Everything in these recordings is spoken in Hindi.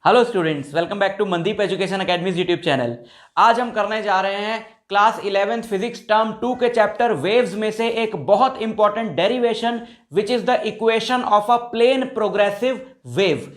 Hello students, welcome back to Mandeep education academy's YouTube channel. आज हम करने जा रहे हैं क्लास 11th फिजिक्स टर्म 2 के चैप्टर वेव्स में से एक बहुत important derivation which is the equation of a plane progressive wave.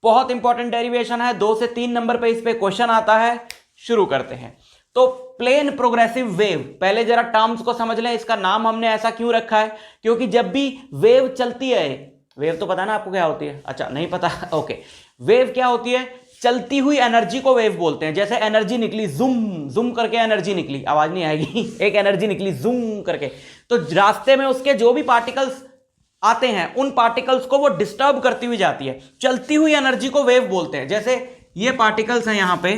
बहुत इंपॉर्टेंट डेरिवेशन है, 2 से 3 नंबर पे इस पे क्वेश्चन आता है। शुरू करते हैं। तो प्लेन प्रोग्रेसिव वेव, पहले जरा टर्म्स को समझ लें। इसका नाम हमने ऐसा क्यों रखा है? क्योंकि जब भी वेव चलती है, वेव तो पता ना आपको क्या होती है? अच्छा, नहीं पता? ओके, वेव क्या होती है? चलती हुई एनर्जी को वेव बोलते हैं। जैसे एनर्जी निकली, जूम जूम करके एनर्जी निकली, आवाज नहीं आएगी एक एनर्जी निकली जूम करके, तो रास्ते में उसके जो भी पार्टिकल्स आते हैं उन पार्टिकल्स को वो डिस्टर्ब करती हुई जाती है। चलती हुई एनर्जी को वेव बोलते हैं। जैसे ये पार्टिकल्स हैं यहां पे,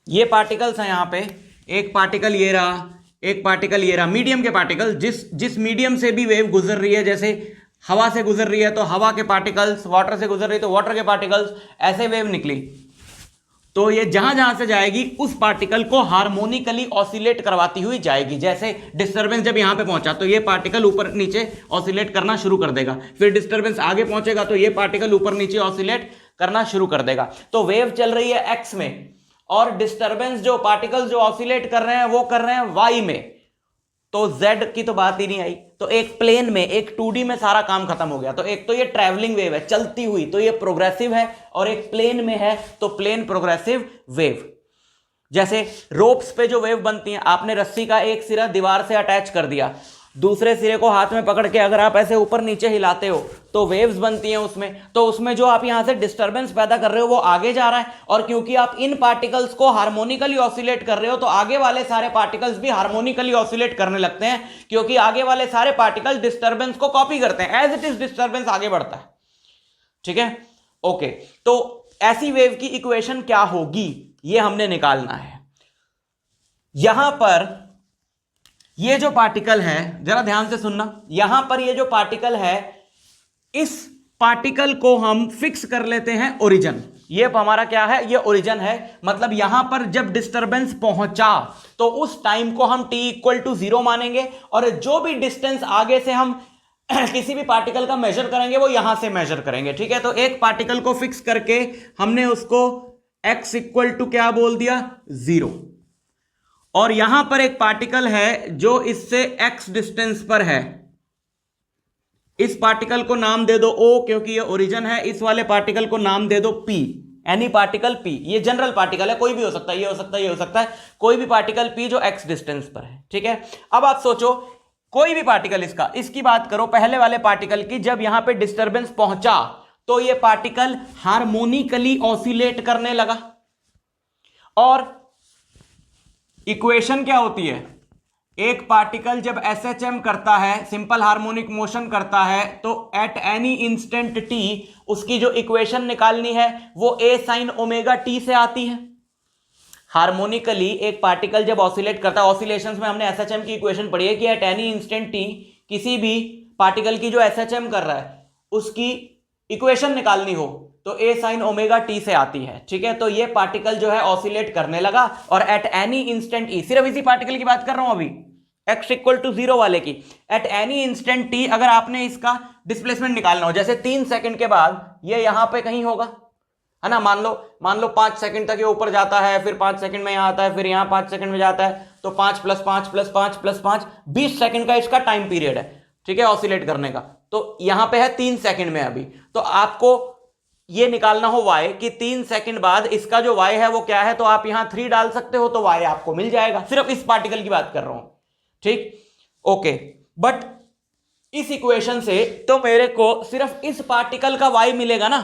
ये पार्टिकल्स हैं यहां पे, एक पार्टिकल ये रहा, एक पार्टिकल ये रहा, मीडियम के पार्टिकल। जिस मीडियम से भी वेव गुजर रही है, जैसे हवा से गुजर रही है तो हवा के पार्टिकल्स, वाटर से गुजर रही है तो वाटर के पार्टिकल्स, ऐसे वेव निकली। तो ये जहां जहां से जाएगी उस पार्टिकल को हार्मोनिकली ऑसिलेट करवाती हुई जाएगी। जैसे डिस्टर्बेंस जब यहां पे पहुंचा तो ये पार्टिकल ऊपर नीचे ऑसिलेट करना शुरू कर देगा, फिर डिस्टर्बेंस आगे पहुंचेगा तो ये पार्टिकल ऊपर नीचे ऑसिलेट करना शुरू कर देगा। तो वेव चल रही है एक्स में और डिस्टर्बेंस जो पार्टिकल्स जो ऑसिलेट कर रहे हैं वो कर रहे हैं वाई में। तो z की तो बात ही नहीं आई। तो एक प्लेन में, एक 2D में सारा काम खत्म हो गया। तो एक तो ये ट्रैवलिंग वेव है, चलती हुई, तो ये प्रोग्रेसिव है, और एक प्लेन में है तो प्लेन प्रोग्रेसिव वेव। जैसे रोप्स पे जो वेव बनती है, आपने रस्सी का एक सिरा दीवार से अटैच कर दिया, दूसरे सिरे को हाथ में पकड़ के अगर आप ऐसे ऊपर नीचे हिलाते हो तो वेव्स बनती हैं उसमें। तो उसमें जो आप यहां से डिस्टर्बेंस पैदा कर रहे हो वो आगे जा रहा है, और क्योंकि आप इन पार्टिकल्स को हार्मोनिकली ऑसिलेट कर रहे हो तो आगे वाले सारे पार्टिकल्स भी हार्मोनिकली ऑसिलेट करने लगते हैं, क्योंकि आगे वाले सारे पार्टिकल डिस्टर्बेंस को कॉपी करते हैं। एज इट इज डिस्टर्बेंस आगे बढ़ता है। ठीक है, ओके। तो ऐसी वेव की इक्वेशन क्या होगी ये हमने निकालना है। यहां पर ये जो पार्टिकल है, जरा ध्यान से सुनना, यहां पर ये जो पार्टिकल है, इस पार्टिकल को हम फिक्स कर लेते हैं ओरिजिन। ये हमारा क्या है? ये ओरिजिन है। मतलब यहां पर जब डिस्टरबेंस पहुंचा तो उस टाइम को हम t इक्वल टू 0 मानेंगे, और जो भी डिस्टेंस आगे से हम किसी भी पार्टिकल का मेजर करेंगे वो यहां से मेजर करेंगे। ठीक है, तो एक पार्टिकल को फिक्स करके हमने उसको x इक्वल टू क्या बोल दिया? 0। और यहां पर एक पार्टिकल है जो इससे x डिस्टेंस पर है, इस पार्टिकल को नाम दे दो O क्योंकि ये ओरिजिन है। इस वाले पार्टिकल को नाम दे दो P, एनी पार्टिकल P। ये जनरल पार्टिकल है, कोई भी हो सकता है, ये हो सकता है, ये हो सकता है, कोई भी पार्टिकल P जो x डिस्टेंस पर है। ठीक है, अब आप सोचो, कोई भी पार्टिकल, इसकी बात करो, पहले वाले पार्टिकल की, जब यहां पे डिस्टर्बेंस पहुंचा तो ये पार्टिकल हार्मोनिकली ऑसिलेट करने लगा। और इक्वेशन क्या होती है? एक पार्टिकल जब SHM करता है, सिंपल हार्मोनिक मोशन करता है, तो एट एनी इंस्टेंट t उसकी जो इक्वेशन निकालनी है वो a sin ओमेगा t से आती है। हार्मोनिकली एक पार्टिकल जब ऑसिलेट करता है, ऑसिलेशंस में हमने SHM की इक्वेशन पढ़ी है कि एट एनी इंस्टेंट t किसी भी पार्टिकल की जो SHM कर रहा है उसकी इक्वेशन निकालनी हो तो a sin ओमेगा t से आती है। ठीक है, तो ये पार्टिकल जो है ऑसिलेट करने लगा, और एट एनी इंस्टेंट e, सिर्फ इसी पार्टिकल की बात कर रहा हूं अभी, x इक्वल टू 0 वाले की, एट एनी इंस्टेंट t अगर आपने इसका डिस्प्लेसमेंट निकालना हो, जैसे 3 सेकंड के बाद ये यहां पे कहीं होगा, है ना? मान लो 5 सेकंड तक ये ऊपर जाता है, फिर 5 सेकंड में यहां आता है, फिर यहां 5 सेकंड में जाता है, तो 5 + 5 + 5 + 5 20 सेकंड का इसका टाइम पीरियड है। ठीक है, ऑसिलेट करने का। तो यहां पे है 3 सेकंड में अभी, तो आपको ये निकालना हो y कि 3 सेकंड बाद इसका जो y है वो क्या है, तो आप यहां 3 डाल सकते हो तो y आपको मिल जाएगा। सिर्फ इस पार्टिकल की बात कर रहा हूं। ठीक, ओके। बट इस इक्वेशन से तो मेरे को सिर्फ इस पार्टिकल का y मिलेगा ना,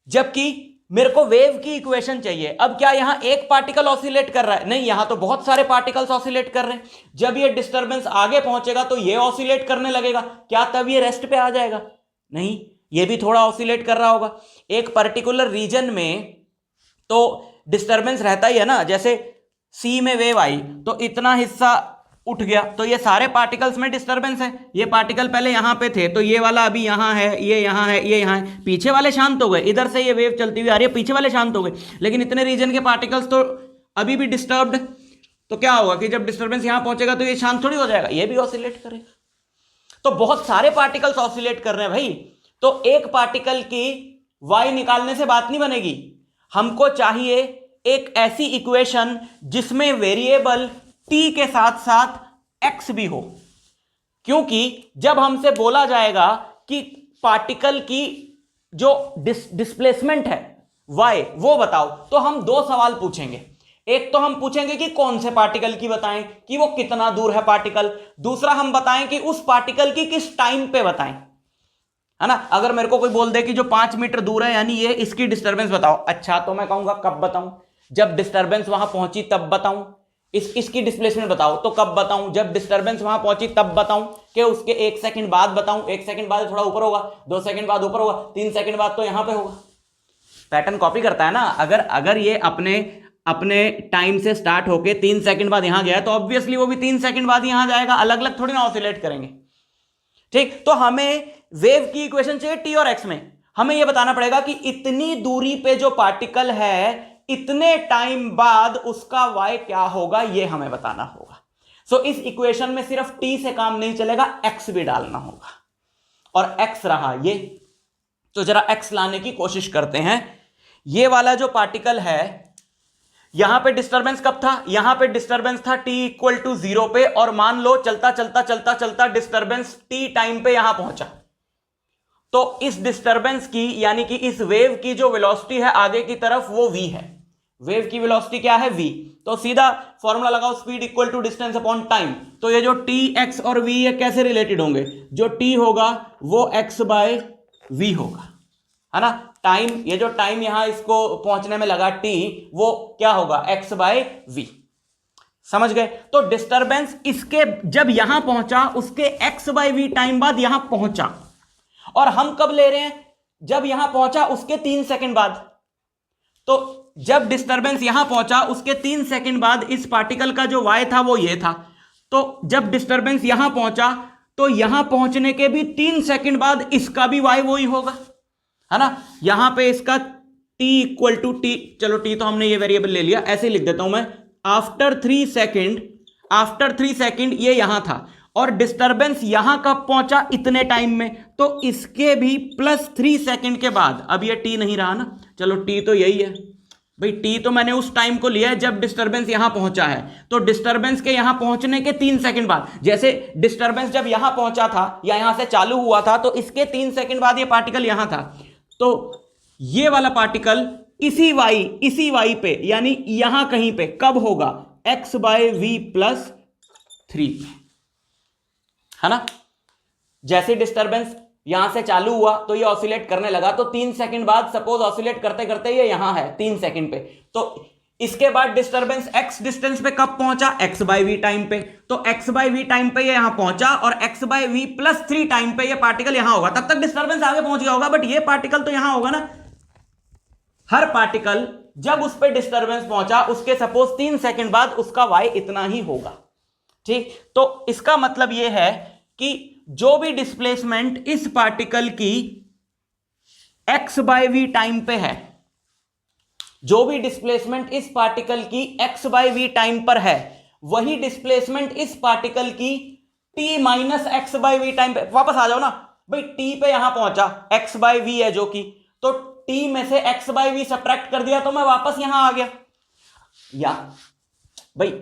जबकि मेरे को वेव की इक्वेशन चाहिए। अब क्या यहां एक पार्टिकल ऑसिलेट कर रहा है? नहीं, यहां तो बहुत सारे पार्टिकल्स ऑसिलेट कर रहे हैं। जब ये डिस्टर्बेंस आगे पहुंचेगा तो ये ऑसिलेट करने लगेगा। क्या तब ये रेस्ट पे आ जाएगा? नहीं, ये भी थोड़ा ऑसिलेट कर रहा होगा। एक पर्टिकुलर रीजन में तो डिस्टर्बेंस रहता ही है ना। जैसे सी में वेव आई तो इतना हिस्सा उठ गया, तो ये सारे पार्टिकल्स में डिस्टर्बेंस है। ये पार्टिकल पहले यहां पे थे तो ये वाला अभी यहां है, ये यहां है, ये यहां है, पीछे वाले शांत हो गए। इधर से ये वेव चलती हुई आ रही है, पीछे वाले शांत हो गए, लेकिन इतने रीजन के पार्टिकल्स तो अभी भी डिस्टर्ब्ड। तो क्या होगा कि जब डिस्टर्बेंस यहां पहुंचेगा तो ये शांत थोड़ी हो जाएगा, ये भी ऑसिलेट करेगा। तो बहुत सारे पार्टिकल्स ऑसिलेट कर रहे हैं भाई। तो एक पार्टिकल की y निकालने से बात नहीं बनेगी। हमको चाहिए एक ऐसी इक्वेशन जिसमें वेरिएबल t के साथ साथ x भी हो, क्योंकि जब हमसे बोला जाएगा कि पार्टिकल की जो डिस्प्लेसमेंट है y वो बताओ, तो हम दो सवाल पूछेंगे। एक तो हम पूछेंगे कि कौन से पार्टिकल की बताएं, कि वो कितना दूर है पार्टिकल। दूसरा हम बताएं कि उस पार्टिकल की किस टाइम पे बताएं, है ना। अगर मेरे को कोई बोल दे कि जो 5 मीटर दूर है यानी ये, इसकी डिस्टर्बेंस बताओ, अच्छा तो मैं कहूंगा कब बताऊं, जब डिस्टर्बेंस वहां पहुंची तब बताऊं। इसकी डिस्प्लेसमेंट बताओ तो कब बताऊं, जब डिस्टर्बेंस वहां पहुंची तब बताऊं, कि उसके 1 सेकंड बाद बताऊं, 1 सेकंड बाद थोड़ा ऊपर होगा, 2 सेकंड बाद ऊपर होगा, 3 सेकंड बाद तो यहां पे होगा। पैटर्न कॉपी करता है ना। अगर ये अपने टाइम से स्टार्ट होके 3 सेकंड बाद यहां गया तो ऑब्वियसली वो भी 3 सेकंड बाद यहां जाएगा, अलग अलग थोड़ी ना ऑसिलेट करेंगे। ठीक, तो हमें वेव की इक्वेशन चाहिए टी और एक्स में। हमें यह बताना पड़ेगा कि इतनी दूरी पे जो पार्टिकल है इतने टाइम बाद उसका वाई क्या होगा, यह हमें बताना होगा। सो इस इक्वेशन में सिर्फ टी से काम नहीं चलेगा, एक्स भी डालना होगा। और एक्स रहा ये, तो जरा एक्स लाने की कोशिश करते हैं। ये वाला जो पार्टिकल है, यहां पे डिस्टर्बेंस कब था, यहां पे डिस्टर्बेंस था t इक्वल टू 0 पे, और मान लो चलता चलता चलता चलता डिस्टर्बेंस t टाइम पे यहां पहुंचा। तो इस डिस्टर्बेंस की यानी कि इस वेव की जो वेलोसिटी है आगे की तरफ वो v है। वेव की वेलोसिटी क्या है, v। तो सीधा फॉर्मूला लगाओ, speed equal to distance upon time. तो ये जो t x और v ये कैसे रिलेटेड होंगे, जो t होगा वो x बाय v होगा, है ना। टाइम, ये जो टाइम यहां इसको पहुंचने में लगा t, वो क्या होगा, x बाय v। समझ गए। तो डिस्टर्बेंस इसके जब यहां पहुंचा उसके x बाय v टाइम बाद यहां पहुंचा, और हम कब ले रहे हैं, जब यहां पहुंचा उसके 3 सेकंड बाद। तो जब डिस्टर्बेंस यहां पहुंचा उसके 3 सेकंड बाद इस पार्टिकल का जो y था वो ये था। तो जब डिस्टर्बेंस यहां पहुंचा तो यहां पहुंचने के भी 3 सेकंड बाद इसका भी y वही होगा, है ना। यहां पे इसका t इक्वल टू टी, चलो t तो हमने ये वेरिएबल ले लिया, ऐसे लिख देता हूं मैं, आफ्टर 3 सेकंड ये यहां था, और डिस्टर्बेंस यहां कब पहुंचा, इतने टाइम में, तो इसके भी +3 सेकंड के बाद। अब ये t नहीं रहा ना, चलो t तो यही है भाई, t तो मैंने उस टाइम को लिया है जब डिस्टर्बेंस यहां पहुंचा है। तो डिस्टर्बेंस के यहां पहुंचने के 3 सेकंड बाद, जैसे डिस्टर्बेंस जब यहां पहुंचा था या यहां से चालू हुआ था, तो इसके 3 सेकंड बाद ये पार्टिकल यहां था। तो ये वाला पार्टिकल इसी y पे यानी यहां कहीं पे कब होगा, x बाय v प्लस 3 पे, है ना। जैसे डिस्टर्बेंस यहां से चालू हुआ तो ये ऑसिलेट करने लगा, तो 3 सेकंड बाद सपोज ऑसिलेट करते करते ये यहां है 3 सेकंड पे, तो इसके बाद डिस्टर्बेंस x डिस्टेंस पे कब पहुंचा, x बाय v टाइम पे। तो x बाय v टाइम पे ये यहां पहुंचा, और x by v plus 3 time पे ये पार्टिकल यहां होगा। तब तक डिस्टर्बेंस आगे पहुंच गया होगा, बट ये पार्टिकल तो यहां होगा ना। हर पार्टिकल जब उस पर डिस्टर्बेंस पहुंचा उसके सपोज 3 सेकंड बाद उसका y इतना ही होगा। ठीक, तो इसका मतलब यह है कि जो भी डिस्प्लेसमेंट इस पार्टिकल की x बाय v टाइम पे है, जो भी डिस्प्लेसमेंट इस पार्टिकल की x बाय v टाइम पर है, वही डिस्प्लेसमेंट इस पार्टिकल की t minus x by v time पे। वापस आ जाओ ना भाई, t पे यहां पहुंचा, x बाय v है जो कि, तो t में से x बाय v सब्ट्रैक्ट कर दिया तो मैं वापस यहां आ गया। या भाई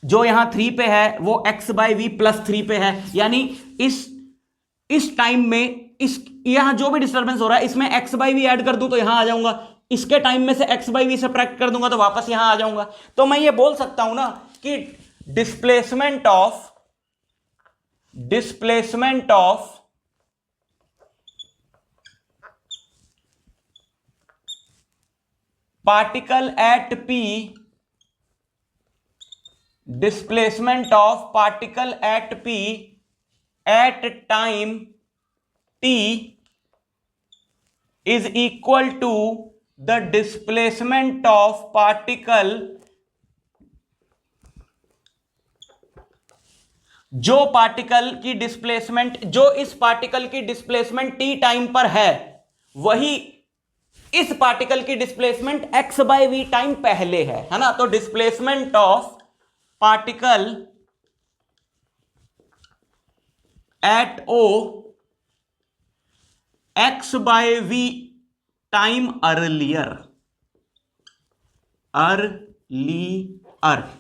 जो यहां 3 पे है वो x बाय v प्लस 3 पे है, यानी इस टाइम में इस यहां जो भी डिस्टर्बेंस हो रहा है इसमें x बाय v ऐड कर दूं तो यहां आ जाऊंगा, इसके टाइम में से x बाय v सब्ट्रैक्ट कर दूंगा तो वापस यहां आ जाऊंगा। तो मैं ये बोल सकता हूं ना कि displacement of particle at p, displacement of particle at p at time t is equal to the displacement of particle, जो पार्टिकल की डिस्प्लेसमेंट, जो इस पार्टिकल की डिस्प्लेसमेंट t टाइम पर है, वही इस पार्टिकल की displacement x by v time पहले है ना। तो displacement of particle at o x by v time earlier,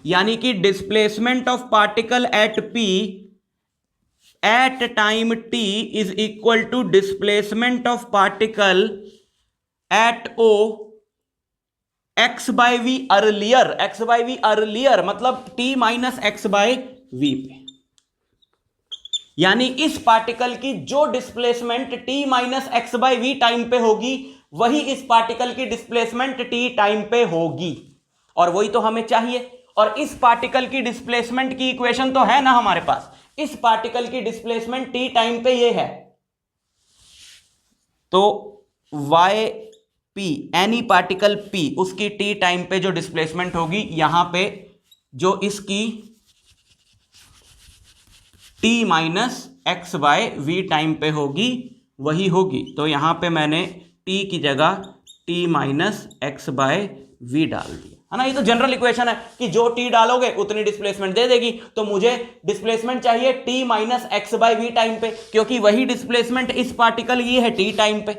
यानी कि displacement of particle at P at time t is equal to displacement of particle at O x by v earlier, x by v earlier मतलब t minus x by v पे। यानी इस पार्टिकल की जो displacement t minus x by v time पे होगी वही इस पार्टिकल की डिस्प्लेसमेंट t टाइम पे होगी, और वही तो हमें चाहिए। और इस पार्टिकल की डिस्प्लेसमेंट की इक्वेशन तो है ना हमारे पास, इस पार्टिकल की डिस्प्लेसमेंट t टाइम पे ये है, तो y p any particle p उसकी t टाइम पे जो डिस्प्लेसमेंट होगी यहां पे जो इसकी t minus x by v time पे होगी वही होगी। तो यहां पे मैंने t की जगह t minus x by v डाल दिया, है ना। ये तो जनरल इक्वेशन है कि जो t डालोगे उतनी डिस्प्लेसमेंट दे देगी, तो मुझे डिस्प्लेसमेंट चाहिए t minus x by v time पे, क्योंकि वही डिस्प्लेसमेंट इस पार्टिकल की है t टाइम पे।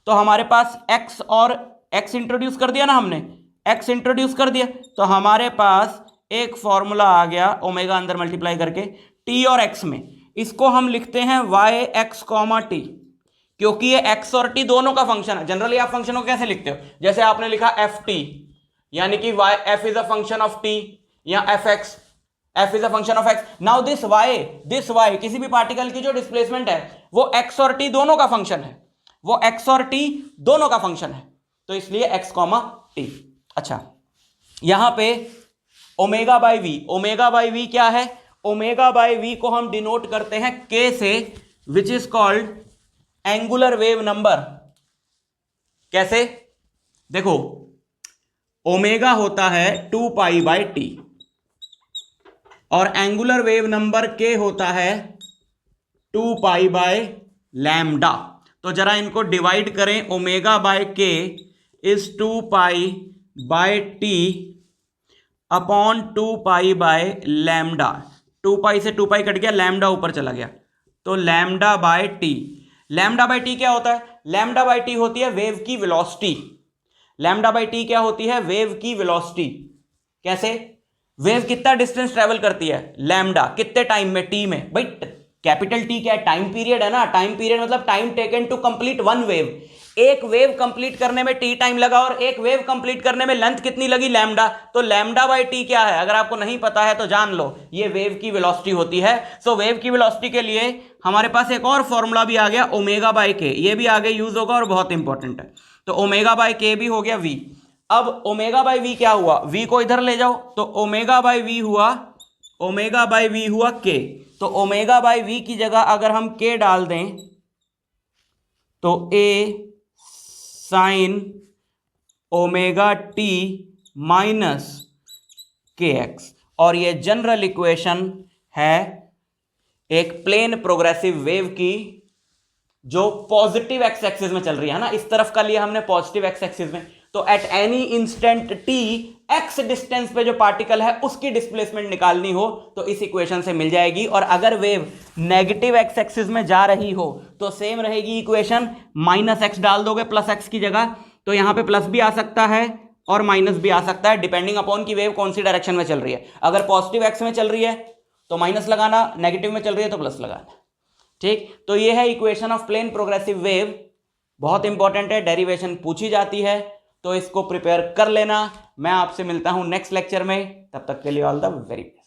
तो हमारे पास x और x इंट्रोड्यूस कर दिया ना हमने, x इंट्रोड्यूस कर दिया तो हमारे पास एक फॉर्मूला आ गया ओमेगा अंदर मल्टीप्लाई करके t और x में, इसको हम लिखते हैं y x t, क्योंकि ये x और t दोनों का फंक्शन है। जनरली आप फंक्शन को कैसे लिखते हो, जैसे आपने लिखा ft यानी कि y f is a function of t, या fx f is a function of x। Now this y किसी भी पार्टिकल की जो डिस्प्लेसमेंट है वो x और t दोनों का फंक्शन है, वो x और t दोनों का फंक्शन है, तो इसलिए x t। अच्छा, यहां पे ओमेगा बाय वी क्या है, ओमेगा बाय वी को हम डिनोट करते हैं k से, which is called angular wave number. कैसे, देखो ओमेगा होता है 2 पाई बाय टी और एंगुलर वेव नंबर k होता है 2 पाई बाय लैम्डा। तो जरा इनको डिवाइड करें, omega by k is 2 pi by T upon 2 pi by lambda. 2 पाई से 2 पाई कट गया, लैम्डा ऊपर चला गया, तो lambda by T. Lambda by T क्या होता है, लैम्डा बाय टी होती है वेव की वेलोसिटी। लैम्डा बाय टी क्या होती है, वेव की वेलोसिटी। कैसे, वेव कितना डिस्टेंस ट्रेवल करती है, लैम्डा कितने टाइम में, टी में। भाई कैपिटल टी क्या है, टाइम पीरियड है ना, टाइम पीरियड मतलब time taken to complete one wave. एक वेव कंप्लीट करने में टी टाइम लगा और एक वेव कंप्लीट करने में लेंथ कितनी लगी, लैम्डा। तो लैम्डा बाय टी क्या है, अगर आपको नहीं पता है तो जान लो, ये वेव की वेलोसिटी होती है। सो वेव की वेलोसिटी के लिए हमारे पास एक और फॉर्मूला भी आ गया, ओमेगा बाय के, ये भी आगे यूज होगा और बहुत इंपॉर्टेंट है। तो ओमेगा बाय के भी हो गया v। अब ओमेगा बाय v क्या हुआ, v को इधर ले जाओ, तो ओमेगा बाय v हुआ k। तो ओमेगा बाय v की जगह अगर हम k डाल दें तो a sine omega t minus kx, और ये जनरल इक्वेशन है एक प्लेन प्रोग्रेसिव वेव की जो पॉजिटिव एक्स एक्सिस में चल रही है ना, इस तरफ का लिया हमने पॉजिटिव एक्स एक्सिस में। तो at any instant t x distance पे जो पार्टिकल है उसकी डिस्प्लेसमेंट निकालनी हो तो इस इक्वेशन से मिल जाएगी। और अगर वेव नेगेटिव एक्स एक्सिस में जा रही हो तो सेम रहेगी इक्वेशन, माइनस एक्स डाल दोगे प्लस एक्स की जगह, तो यहां पे प्लस भी आ सकता है और माइनस भी आ सकता है, डिपेंडिंग अपॉन की वेव कौन सी डायरेक्शन में चल रही है। अगर पॉजिटिव एक्स में चल रही है तो माइनस लगाना, नेगेटिव में चल रही है तो प्लस लगाना। ठीक, तो ये है equation of plane progressive wave, बहुत इंपॉर्टेंट है, डेरिवेशन पूछी जाती है, तो इसको प्रिपेयर कर लेना। मैं आपसे मिलता हूं नेक्स्ट लेक्चर में, तब तक के लिए ऑल द वेरी बेस्ट।